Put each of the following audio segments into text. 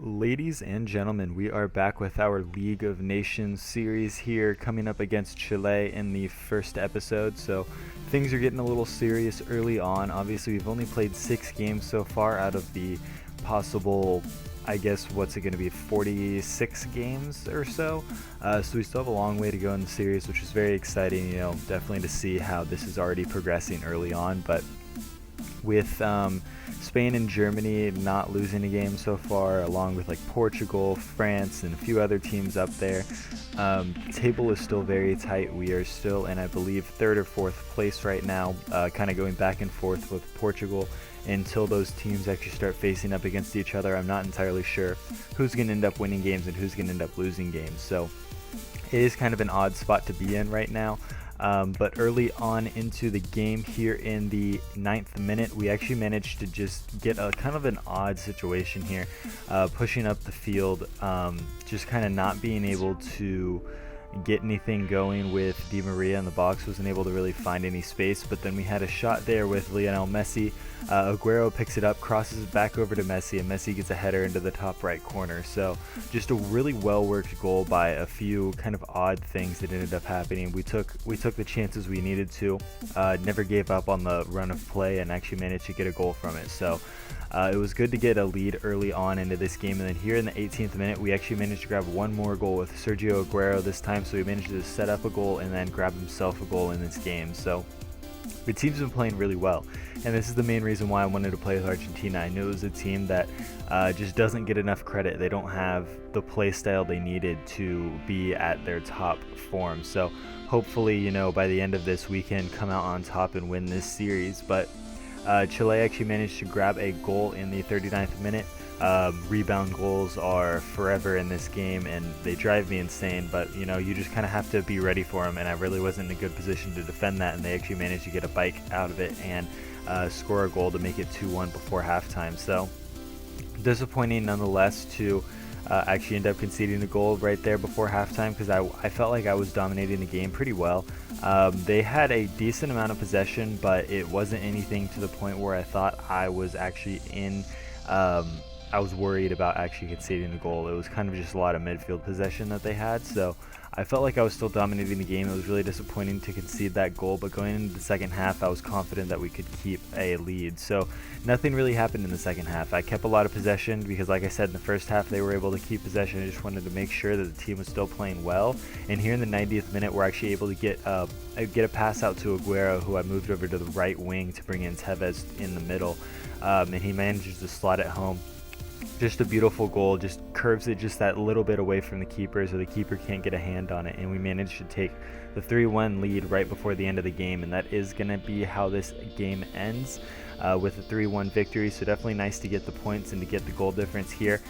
Ladies and gentlemen, we are back with our League of Nations series here, coming up against Chile in the first episode. So things are getting a little serious early on. Obviously, we've only played 6 games so far out of the possible, I guess, what's it going to be, 46 games or so. So we still have a long way to go in the series, which is very exciting, definitely to see how this is already progressing early on. But with Spain and Germany not losing a game so far, along with like Portugal, France, and a few other teams up there, the table is still very tight. We are still in, I believe, 3rd or 4th place right now, kind of going back and forth with Portugal until those teams actually start facing up against each other. I'm not entirely sure who's going to end up winning games and who's going to end up losing games. So it is kind of an odd spot to be in right now. But early on into the game here in the 9th minute, we actually managed to just get a kind of an odd situation here, pushing up the field, just kind of not being able to get anything going with Di Maria in the box, wasn't able to really find any space. But then we had a shot there with Lionel Messi. Aguero picks it up, crosses it back over to Messi, and Messi gets a header into the top right corner. So just a really well worked goal by a few kind of odd things that ended up happening. We took the chances we needed to, never gave up on the run of play, and actually managed to get a goal from it. So it was good to get a lead early on into this game. And then here in the 18th minute, we actually managed to grab one more goal with Sergio Aguero this time. So he managed to set up a goal and then grab himself a goal in this game. So the team's been playing really well, and this is the main reason why I wanted to play with Argentina. I knew it was a team that just doesn't get enough credit. They don't have the play style they needed to be at their top form. So hopefully, by the end of this, we can come out on top and win this series. But Chile actually managed to grab a goal in the 39th minute. Rebound goals are forever in this game, and they drive me insane, but you just kind of have to be ready for them, and I really wasn't in a good position to defend that, and they actually managed to get a bike out of it and score a goal to make it 2-1 before halftime. So disappointing nonetheless to actually end up conceding a goal right there before halftime, because I felt like I was dominating the game pretty well. They had a decent amount of possession, but it wasn't anything to the point where I thought I was actually in I was worried about actually conceding the goal. It was kind of just a lot of midfield possession that they had, so I felt like I was still dominating the game. It was really disappointing to concede that goal, but going into the second half, I was confident that we could keep a lead. So nothing really happened in the second half. I kept a lot of possession because, like I said, in the first half they were able to keep possession. I just wanted to make sure that the team was still playing well. And here in the 90th minute, we're actually able to get a pass out to Aguero, who I moved over to the right wing to bring in Tevez in the middle, and he manages to slot it home. Just a beautiful goal, just curves it just that little bit away from the keeper so the keeper can't get a hand on it, and we managed to take the 3-1 lead right before the end of the game, and that is going to be how this game ends, with a 3-1 victory. So definitely nice to get the points and to get the goal difference here.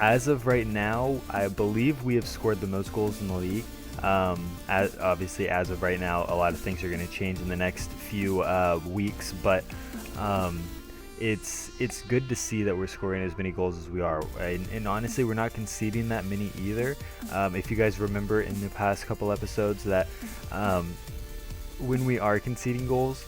As of right now, I believe we have scored the most goals in the league. Obviously, as of right now, a lot of things are going to change in the next few weeks, but it's good to see that we're scoring as many goals as we are, and honestly, we're not conceding that many either. If you guys remember in the past couple episodes that when we are conceding goals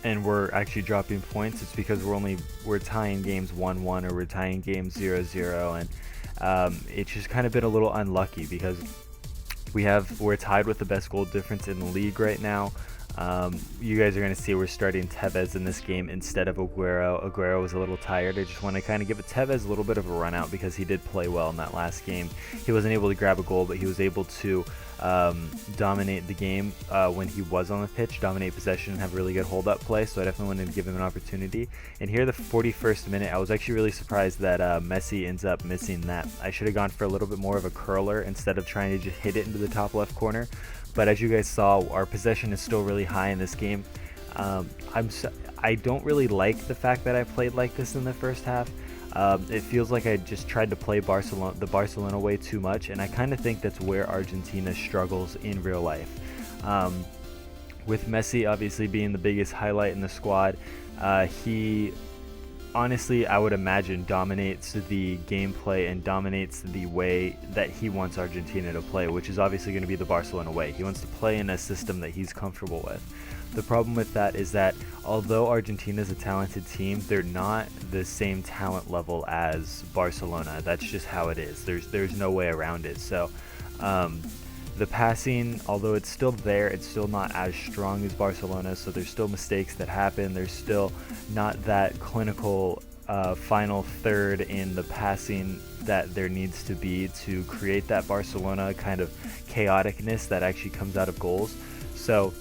and we're actually dropping points, it's because we're tying games 1-1 or we're tying games 0-0, and it's just kind of been a little unlucky because we're tied with the best goal difference in the league right now. You guys are going to see we're starting Tevez in this game instead of Aguero. Aguero was a little tired. I just want to kind of give Tevez a little bit of a run out because he did play well in that last game. He wasn't able to grab a goal, but he was able to dominate the game when he was on the pitch, dominate possession, and have really good hold-up play, so I definitely wanted to give him an opportunity. And here, the 41st minute, I was actually really surprised that Messi ends up missing that. I should have gone for a little bit more of a curler instead of trying to just hit it into the top left corner. But as you guys saw, our possession is still really high in this game. I don't really like the fact that I played like this in the first half. It feels like I just tried to play the Barcelona way too much, and I kind of think that's where Argentina struggles in real life. With Messi obviously being the biggest highlight in the squad, he honestly, I would imagine dominates the gameplay and dominates the way that he wants Argentina to play, which is obviously going to be the Barcelona way. He wants to play in a system that he's comfortable with. The problem with that is that although Argentina is a talented team, they're not the same talent level as Barcelona. That's just how it is. There's no way around it. So the passing, although it's still there, it's still not as strong as Barcelona, so there's still mistakes that happen. There's still not that clinical final third in the passing that there needs to be to create that Barcelona kind of chaoticness that actually comes out of goals. So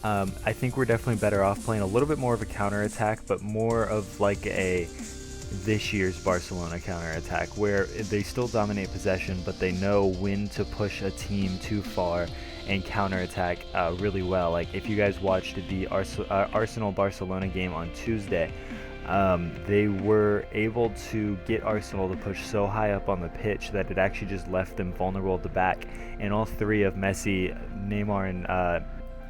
I think we're definitely better off playing a little bit more of a counterattack, but more of like a this year's Barcelona counterattack, where they still dominate possession, but they know when to push a team too far and counterattack really well. Like if you guys watched the Arsenal-Barcelona game on Tuesday, they were able to get Arsenal to push so high up on the pitch that it actually just left them vulnerable at the back, and all three of Messi, Neymar, and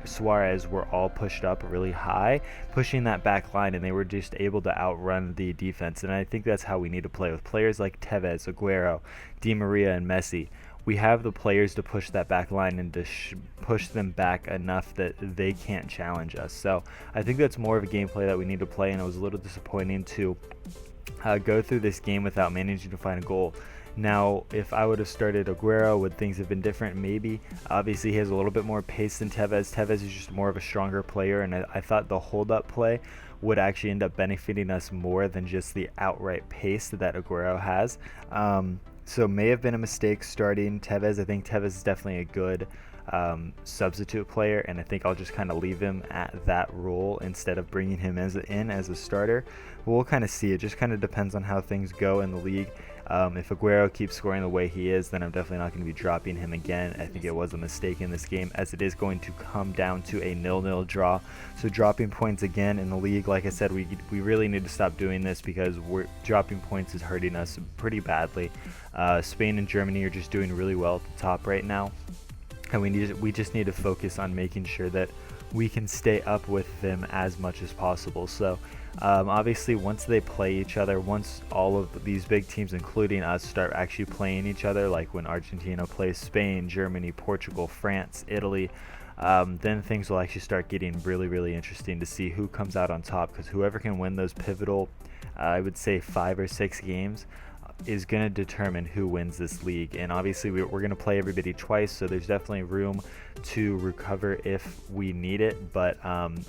Suarez were all pushed up really high, pushing that back line, and they were just able to outrun the defense. And I think that's how we need to play with players like Tevez, Aguero, Di Maria, and Messi. We have the players to push that back line and to push them back enough that they can't challenge us. So I think that's more of a gameplay that we need to play, and it was a little disappointing to go through this game without managing to find a goal. Now, if I would have started Aguero, would things have been different? Maybe. Obviously, he has a little bit more pace than Tevez. Tevez is just more of a stronger player, and I thought the hold-up play would actually end up benefiting us more than just the outright pace that Aguero has. So may have been a mistake starting Tevez. I think Tevez is definitely a good substitute player, and I think I'll just kind of leave him at that role instead of bringing him in as a starter. But we'll kind of see. It just kind of depends on how things go in the league. If Aguero keeps scoring the way he is, then I'm definitely not going to be dropping him again. I think it was a mistake in this game, as it is going to come down to a 0-0 draw. So dropping points again in the league, like I said, we really need to stop doing this, because dropping points is hurting us pretty badly. Spain and Germany are just doing really well at the top right now, and we just need to focus on making sure that we can stay up with them as much as possible. So obviously once they play each other, once all of these big teams including us start actually playing each other, like when Argentina plays Spain, Germany, Portugal, France, Italy, then things will actually start getting really interesting to see who comes out on top, because whoever can win those pivotal I would say 5 or 6 games is going to determine who wins this league. And obviously we're going to play everybody twice, so there's definitely room to recover if we need it. But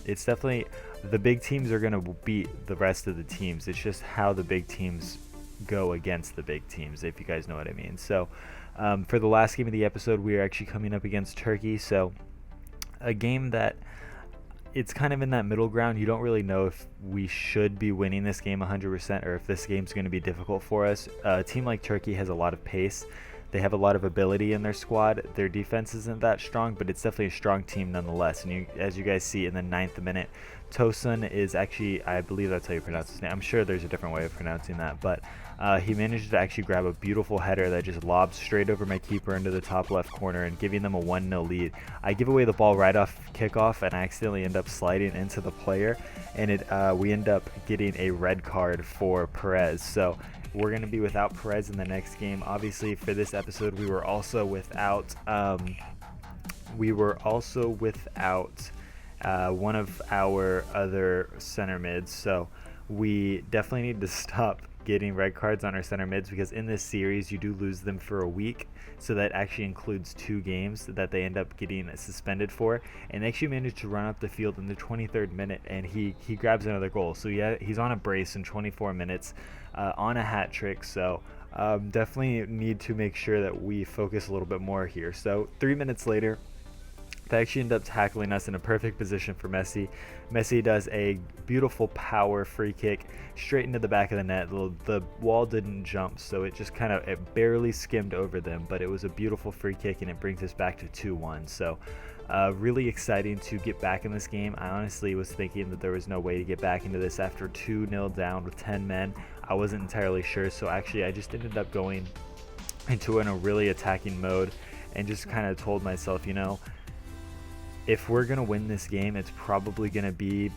it's definitely, the big teams are going to beat the rest of the teams. It's just how the big teams go against the big teams, if you guys know what I mean. So for the last game of the episode, we are actually coming up against Turkey. So a game that it's kind of in that middle ground. You don't really know if we should be winning this game 100% or if this game's going to be difficult for us. A team like Turkey has a lot of pace. They have a lot of ability in their squad. Their defense isn't that strong, but it's definitely a strong team nonetheless. And as you guys see in the 9th minute, Tosun is actually, I believe that's how you pronounce his name. I'm sure there's a different way of pronouncing that, but he managed to actually grab a beautiful header that just lobs straight over my keeper into the top left corner and giving them a 1-0 lead. I give away the ball right off kickoff and I accidentally end up sliding into the player, and we end up getting a red card for Perez. So we're going to be without Perez in the next game. Obviously, for this episode, we were also without one of our other center mids. So we definitely need to stop getting red cards on our center mids, because in this series you do lose them for a week, so that actually includes 2 games that they end up getting suspended for. And they actually managed to run up the field in the 23rd minute, and he grabs another goal. So yeah, he's on a brace in 24 minutes on a hat trick. So definitely need to make sure that we focus a little bit more here. So 3 minutes later, they actually end up tackling us in a perfect position for Messi. Messi does a beautiful power free kick straight into the back of the net. The wall didn't jump, so it just it barely skimmed over them, but it was a beautiful free kick, and it brings us back to 2-1. So really exciting to get back in this game. I honestly was thinking that there was no way to get back into this after 2-0 down with 10 men. I wasn't entirely sure, so actually I just ended up going into a really attacking mode and just kind of told myself, you know, if we're going to win this game, it's probably going to be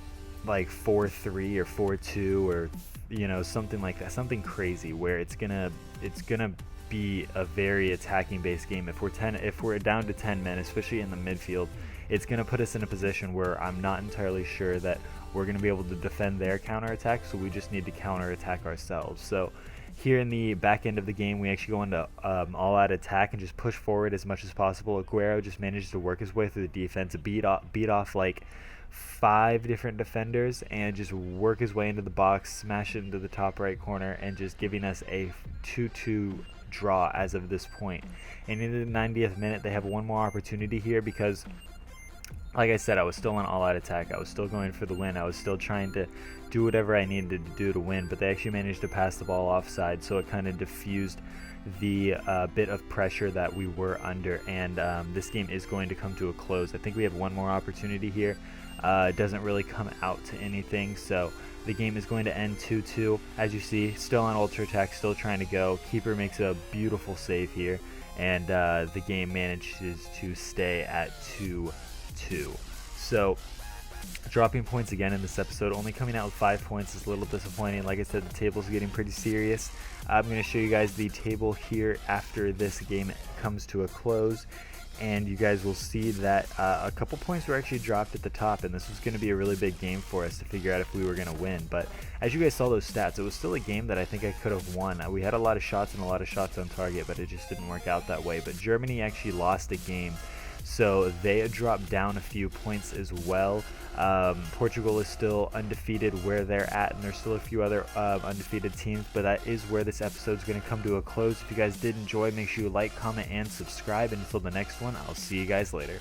like 4-3 or 4-2 or something like that, something crazy where it's gonna be a very attacking based game. If we're down to 10 men, especially in the midfield, it's gonna put us in a position where I'm not entirely sure that we're gonna be able to defend their counterattack, so we just need to counterattack ourselves. So here in the back end of the game, we actually go into all-out attack and just push forward as much as possible. Aguero just managed to work his way through the defense, beat off like 5 different defenders, and just work his way into the box, smash it into the top right corner, and just giving us a 2-2 draw as of this point. And in the 90th minute, they have one more opportunity here because, like I said, I was still on all-out attack. I was still going for the win. I was still trying to do whatever I needed to do to win, but they actually managed to pass the ball offside, so it kind of diffused the bit of pressure that we were under, and this game is going to come to a close. I think we have one more opportunity here. It doesn't really come out to anything, so the game is going to end 2-2. As you see, still on ultra attack, still trying to go. Keeper makes a beautiful save here, and the game manages to stay at 2-2. So dropping points again in this episode, only coming out with 5 points is a little disappointing. Like I said, the table's getting pretty serious. I'm going to show you guys the table here after this game comes to a close, and you guys will see that a couple points were actually dropped at the top, and this was going to be a really big game for us to figure out if we were going to win. But as you guys saw those stats, it was still a game that I think I could have won. We had a lot of shots and a lot of shots on target, but it just didn't work out that way. But Germany actually lost a game, so they dropped down a few points as well. Portugal is still undefeated where they're at, and there's still a few other undefeated teams, but that is where this episode is going to come to a close. If you guys did enjoy, make sure you like, comment, and subscribe, and until the next one, I'll see you guys later.